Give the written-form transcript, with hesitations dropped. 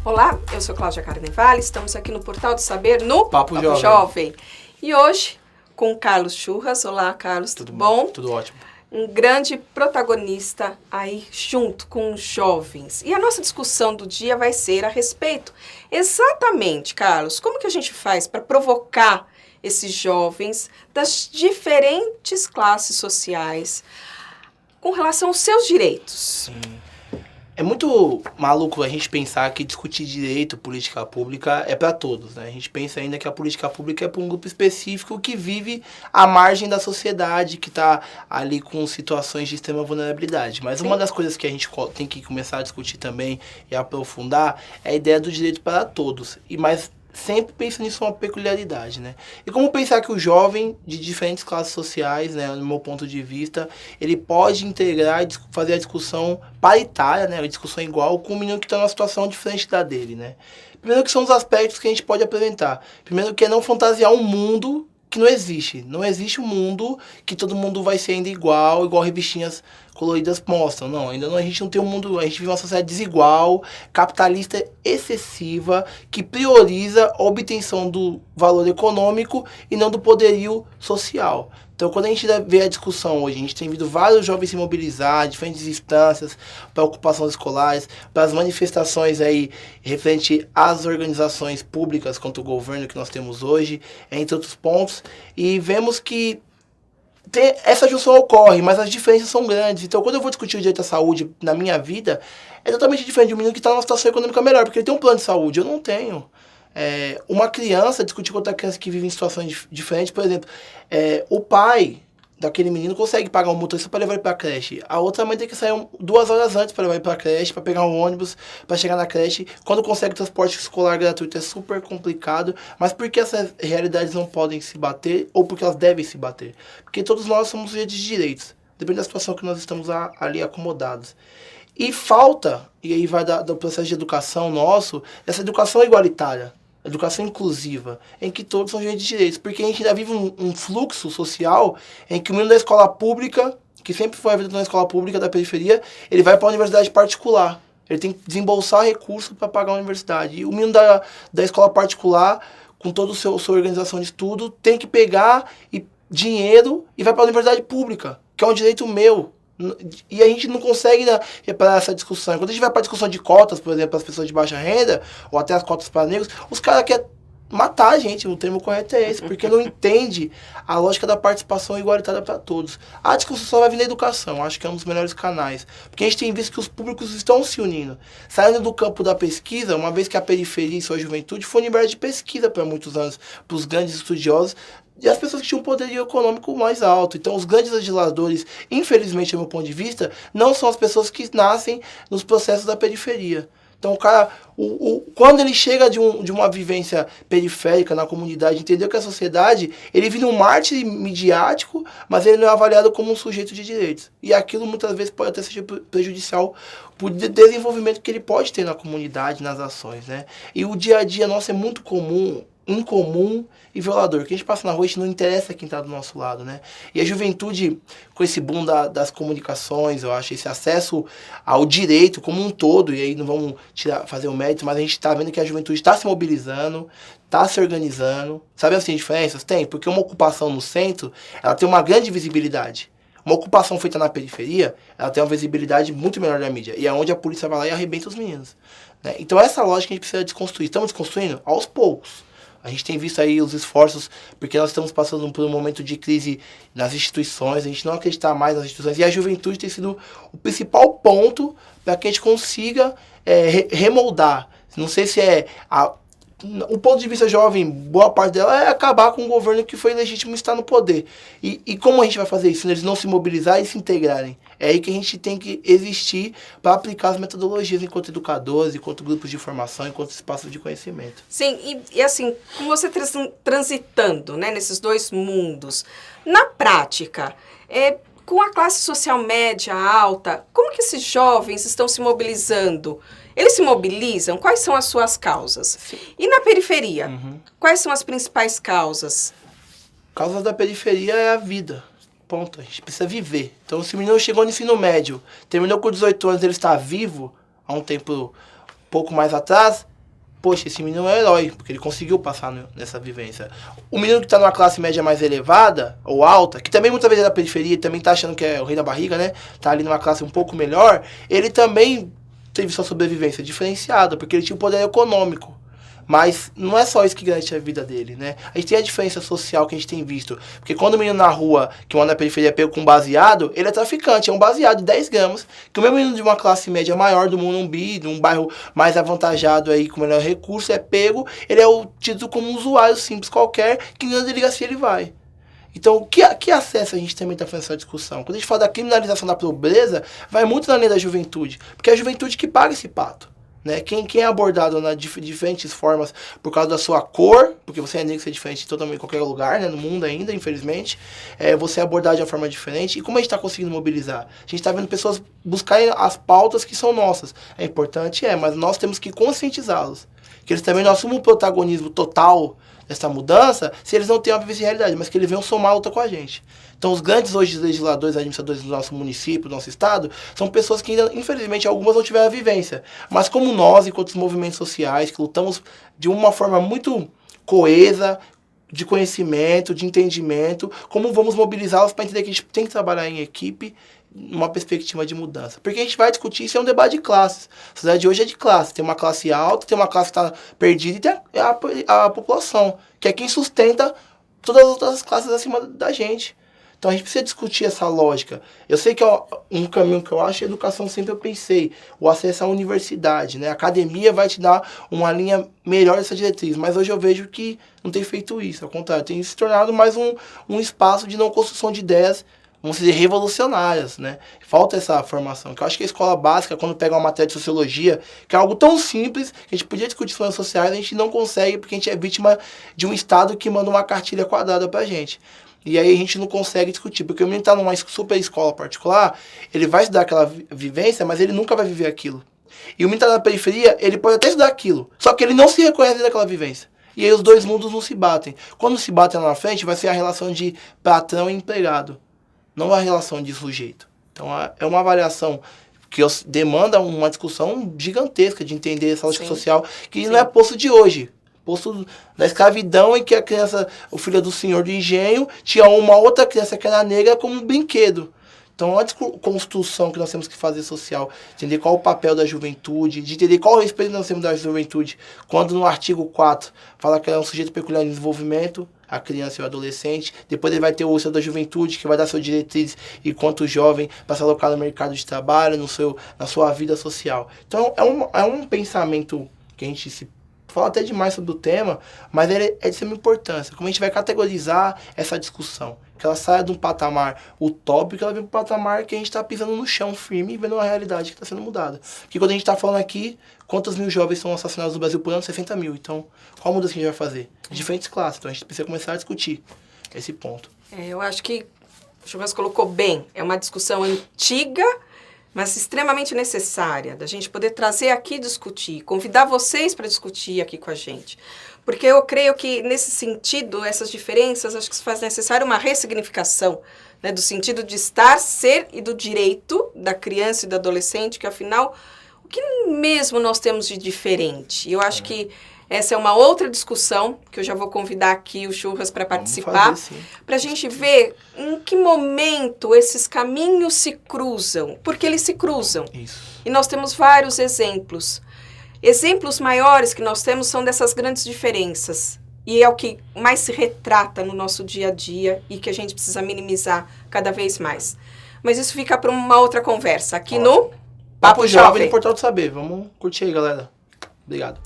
Olá, eu sou Cláudia Carnevale, estamos aqui no Portal do Saber, no Papo Jovem. E hoje, com Carlos Churras. Olá, Carlos, tudo bom? Tudo ótimo. Um grande protagonista aí junto com os jovens. E a nossa discussão do dia vai ser a respeito exatamente, Carlos, como que a gente faz para provocar esses jovens das diferentes classes sociais com relação aos seus direitos? É muito maluco a gente pensar que discutir direito, política pública é para todos, né? A gente pensa ainda que a política pública é para um grupo específico que vive à margem da sociedade, que está ali com situações de extrema vulnerabilidade. Mas uma das coisas que a gente tem que começar a discutir também e aprofundar é a ideia do direito para todos. Mas sempre pensando nisso uma peculiaridade, né? E como pensar que o jovem de diferentes classes sociais, né, no meu ponto de vista, ele pode integrar e fazer a discussão paritária, né, a discussão igual com o menino que está numa situação diferente da dele, né? Primeiro que são os aspectos que a gente pode apresentar. Primeiro que é não fantasiar um mundo que não existe. Não existe um mundo que todo mundo vai ser ainda igual revistinhas coloridas mostram. Não, ainda não, a gente não tem um mundo, a gente vive uma sociedade desigual, capitalista excessiva, que prioriza a obtenção do valor econômico e não do poderio social. Então, quando a gente vê a discussão hoje, a gente tem visto vários jovens se mobilizar, diferentes instâncias, para ocupações escolares, para as manifestações aí referente às organizações públicas contra o governo que nós temos hoje, entre outros pontos, e vemos que essa junção ocorre, mas as diferenças são grandes. Então, quando eu vou discutir o direito à saúde na minha vida, é totalmente diferente de um menino que está numa situação econômica melhor, porque ele tem um plano de saúde, eu não tenho. Uma criança, discutir com outra criança que vive em situações diferentes, por exemplo, o pai daquele menino consegue pagar um motorista para levar ele para a creche. A outra mãe tem que sair 2 horas antes para levar ele para a creche, para pegar um ônibus, para chegar na creche. Quando consegue transporte escolar gratuito é super complicado. Mas por que essas realidades não podem se bater ou porque elas devem se bater? Porque todos nós somos sujeitos de direitos, depende da situação que nós estamos ali acomodados. E falta, e aí vai do processo de educação nosso, essa educação igualitária. Educação inclusiva, em que todos são sujeitos de direitos, porque a gente ainda vive um fluxo social em que o menino da escola pública, que sempre foi a vida na escola pública da periferia, ele vai para a universidade particular, ele tem que desembolsar recursos para pagar a universidade, e o menino da escola particular, com toda a sua organização de estudo, tem que pegar dinheiro e vai para a universidade pública, que é um direito meu. E a gente não consegue reparar essa discussão. Quando a gente vai para a discussão de cotas, por exemplo, para as pessoas de baixa renda, ou até as cotas para negros, os caras querem matar a gente, o termo correto é esse, porque não entende a lógica da participação igualitária para todos. A discussão só vai vir na educação, acho que é um dos melhores canais, porque a gente tem visto que os públicos estão se unindo. Saindo do campo da pesquisa, uma vez que a periferia e sua juventude foi universo de pesquisa para muitos anos, para os grandes estudiosos, e as pessoas que tinham um poderio econômico mais alto. Então, os grandes legisladores, infelizmente, do meu ponto de vista, não são as pessoas que nascem nos processos da periferia. Então, o cara, quando ele chega de uma vivência periférica na comunidade, entendeu que a sociedade, ele vira um mártir midiático, mas ele não é avaliado como um sujeito de direitos. E aquilo, muitas vezes, pode até ser prejudicial para o desenvolvimento que ele pode ter na comunidade, nas ações, né? E o dia a dia nosso é muito incomum e violador. Que a gente passa na rua, a gente não interessa quem está do nosso lado, né? E a juventude, com esse boom das comunicações, eu acho, esse acesso ao direito como um todo, e aí não vamos fazer o mérito, mas a gente está vendo que a juventude está se mobilizando, está se organizando. Sabe as diferenças? Tem, porque uma ocupação no centro, ela tem uma grande visibilidade. Uma ocupação feita na periferia, ela tem uma visibilidade muito menor da mídia. E é onde a polícia vai lá e arrebenta os meninos, né? Então essa lógica a gente precisa desconstruir. Estamos desconstruindo aos poucos. A gente tem visto aí os esforços, porque nós estamos passando por um momento de crise nas instituições, a gente não acredita mais nas instituições, e a juventude tem sido o principal ponto para que a gente consiga remoldar. Não sei se o ponto de vista jovem, boa parte dela é acabar com o governo que foi legítimo estar no poder. E como a gente vai fazer isso? Eles não se mobilizarem e se integrarem. É aí que a gente tem que existir para aplicar as metodologias enquanto educadores, enquanto grupos de formação, enquanto espaços de conhecimento. Sim, e assim, com você transitando, né, nesses dois mundos, na prática, com a classe social média, alta, como que esses jovens estão se mobilizando? Eles se mobilizam? Quais são as suas causas? Sim. E na periferia? Quais são as principais causas? Causas da periferia é a vida. Ponto. A gente precisa viver. Então, se o menino chegou no ensino médio, terminou com 18 anos, ele está vivo, há um tempo pouco mais atrás, poxa, esse menino é um herói, porque ele conseguiu passar nessa vivência. O menino que está numa classe média mais elevada, ou alta, que também muitas vezes é da periferia, também está achando que é o rei da barriga, né? Tá ali numa classe um pouco melhor, ele também teve sua sobrevivência diferenciada, porque ele tinha um poder econômico. Mas não é só isso que garante a vida dele, né? A gente tem a diferença social que a gente tem visto. Porque quando o menino na rua, que mora na periferia, é pego com baseado, ele é traficante, é um baseado de 10 gramas. Que o mesmo menino de uma classe média maior, do Morumbi, de um bairro mais avantajado aí, com melhor recurso, é pego, ele é tido como um usuário simples qualquer, que nem na delegacia ele vai. Então, que acesso a gente também está fazendo essa discussão? Quando a gente fala da criminalização da pobreza, vai muito na linha da juventude. Porque é a juventude que paga esse pato. Né? Quem é abordado de diferentes formas por causa da sua cor, porque você é negro, você é diferente de totalmente qualquer lugar, né? No mundo ainda, infelizmente, você é abordado de uma forma diferente. E como a gente está conseguindo mobilizar? A gente está vendo pessoas buscarem as pautas que são nossas. É importante, mas nós temos que conscientizá-los. Que eles também não assumam o protagonismo total dessa mudança, se eles não têm uma vivência de realidade, mas que eles venham somar a luta com a gente. Então, os grandes hoje legisladores, administradores do nosso município, do nosso estado, são pessoas que ainda, infelizmente, algumas não tiveram a vivência. Mas como nós, enquanto os movimentos sociais, que lutamos de uma forma muito coesa, de conhecimento, de entendimento, como vamos mobilizá-los para entender que a gente tem que trabalhar em equipe, numa perspectiva de mudança. Porque a gente vai discutir, isso é um debate de classes. A sociedade de hoje é de classe. Tem uma classe alta, tem uma classe que está perdida e tem a população, que é quem sustenta todas as outras classes acima da gente. Então a gente precisa discutir essa lógica. Eu sei que um caminho que eu acho é a educação, sempre eu pensei, o acesso à universidade, né? A academia vai te dar uma linha melhor dessa diretriz, mas hoje eu vejo que não tem feito isso, ao contrário, tem se tornado mais um espaço de não construção de ideias, vamos dizer, revolucionárias, né? Falta essa formação, que eu acho que a escola básica, quando pega uma matéria de sociologia, que é algo tão simples, que a gente podia discutir questões sociais, a gente não consegue, porque a gente é vítima de um Estado que manda uma cartilha quadrada pra gente. E aí a gente não consegue discutir, porque o menino está numa super escola particular, ele vai estudar aquela vivência, mas ele nunca vai viver aquilo. E o menino está na periferia, ele pode até estudar aquilo, só que ele não se reconhece daquela vivência. E aí os dois mundos não se batem. Quando se batem lá na frente, vai ser a relação de patrão e empregado, não a relação de sujeito. Então é uma avaliação que demanda uma discussão gigantesca de entender essa lógica social, que não é posto de hoje. Posto da escravidão, em que a criança, o filho do senhor do engenho, tinha uma outra criança que era negra como um brinquedo. Então, é uma construção que nós temos que fazer social, de entender qual o papel da juventude, de entender qual o respeito que nós temos da juventude. Quando no artigo 4 fala que ela é um sujeito peculiar em desenvolvimento, a criança e o adolescente, depois ele vai ter o uso da juventude, que vai dar suas diretrizes enquanto jovem para se alocar no mercado de trabalho, na sua vida social. Então, é um pensamento que a gente se fala até demais sobre o tema, mas ele é de extrema importância. Como a gente vai categorizar essa discussão? Que ela saia de um patamar utópico, que ela venha para um patamar que a gente está pisando no chão firme e vendo uma realidade que está sendo mudada. Porque quando a gente está falando aqui, quantos mil jovens são assassinados no Brasil por ano? 60 mil. Então, qual mudança que a gente vai fazer? Diferentes classes. Então, a gente precisa começar a discutir esse ponto. Eu acho que o Churras colocou bem. É uma discussão antiga, mas extremamente necessária, da gente poder trazer aqui e discutir, convidar vocês para discutir aqui com a gente. Porque eu creio que, nesse sentido, essas diferenças, acho que se faz necessário uma ressignificação, né, do sentido de estar, ser e do direito da criança e do adolescente, que, afinal, o que mesmo nós temos de diferente? Eu acho que essa é uma outra discussão, que eu já vou convidar aqui o Churras para participar, para a gente ver em que momento esses caminhos se cruzam, porque eles se cruzam. Isso. E nós temos vários exemplos. Exemplos maiores que nós temos são dessas grandes diferenças. E é o que mais se retrata no nosso dia a dia e que a gente precisa minimizar cada vez mais. Mas isso fica para uma outra conversa aqui no Papo Jovem no Portal do Saber. Vamos curtir aí, galera. Obrigado.